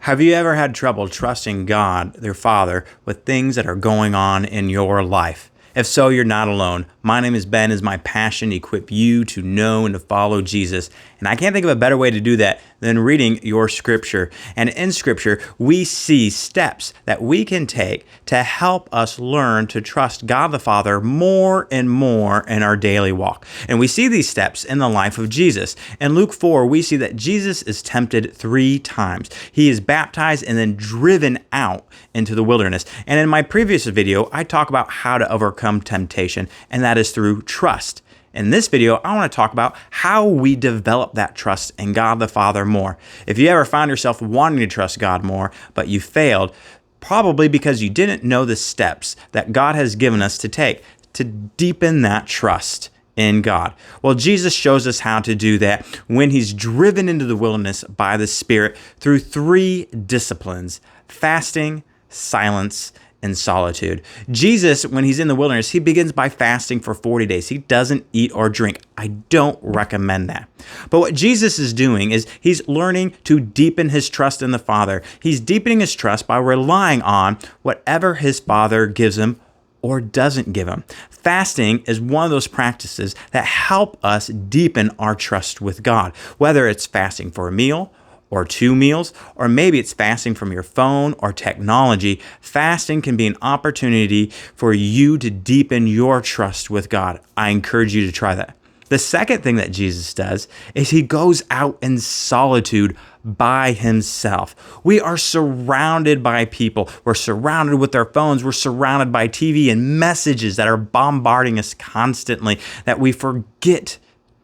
Have you ever had trouble trusting God, their Father, with things that are going on in your life? If so, you're not alone. My name is Ben. It's my passion to equip you to know and to follow Jesus. And I can't think of a better way to do that than reading your scripture. And in scripture, we see steps that we can take to help us learn to trust God the Father more and more in our daily walk. And we see these steps in the life of Jesus. In Luke 4, we see that Jesus is tempted 3 times. He is baptized and then driven out into the wilderness. And in my previous video, I talk about how to overcome temptation, and that is through trust. In this video, I want to talk about how we develop that trust in God the Father more. If you ever find yourself wanting to trust God more, but you failed, probably because you didn't know the steps that God has given us to take to deepen that trust in God. Well, Jesus shows us how to do that when he's driven into the wilderness by the Spirit through 3 disciplines: fasting, silence, and solitude. Jesus, when he's in the wilderness, he begins by fasting for 40 days. He doesn't eat or drink. I don't recommend that. But what Jesus is doing is he's learning to deepen his trust in the Father. He's deepening his trust by relying on whatever his Father gives him or doesn't give him. Fasting is one of those practices that help us deepen our trust with God, whether it's fasting for a meal or 2 meals, or maybe it's fasting from your phone or technology. Fasting can be an opportunity for you to deepen your trust with God. I encourage you to try that. The second thing that Jesus does is he goes out in solitude by himself. We are surrounded by people. We're surrounded with our phones. We're surrounded by TV and messages that are bombarding us constantly that we forget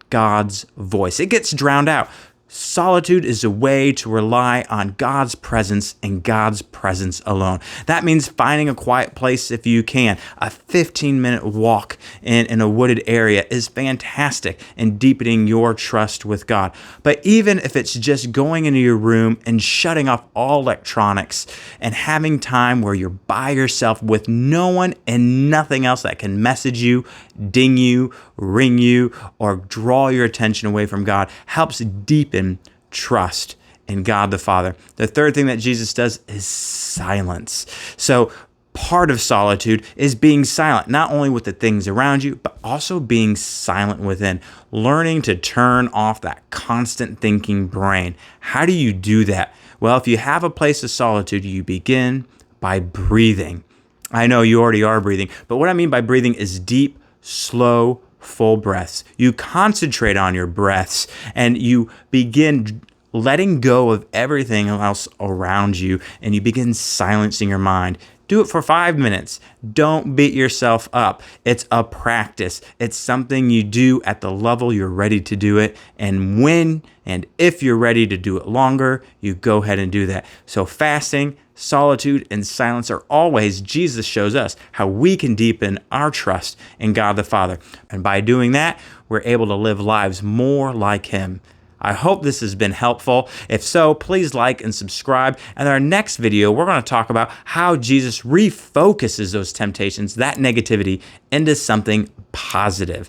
God's voice. It gets drowned out. Solitude is a way to rely on God's presence and God's presence alone. That means finding a quiet place if you can. A 15-minute walk in a wooded area is fantastic in deepening your trust with God. But even if it's just going into your room and shutting off all electronics and having time where you're by yourself with no one and nothing else that can message you, ding you, ring you, or draw your attention away from God, helps deepen trust in God the Father. The third thing that Jesus does is silence. So part of solitude is being silent, not only with the things around you, but also being silent within, learning to turn off that constant thinking brain. How do you do that? Well, if you have a place of solitude, you begin by breathing. I know you already are breathing, but what I mean by breathing is deep, slow, full breaths. You concentrate on your breaths and you begin letting go of everything else around you, and you begin silencing your mind. Do it for 5 minutes. Don't beat yourself up. It's a practice. It's something you do at the level you're ready to do it. And when and if you're ready to do it longer, you go ahead and do that. So fasting, solitude, and silence are always, Jesus shows us how we can deepen our trust in God the Father. And by doing that, we're able to live lives more like him. I hope this has been helpful. If so, please like and subscribe. And in our next video, we're going to talk about how Jesus refocuses those temptations, that negativity, into something positive.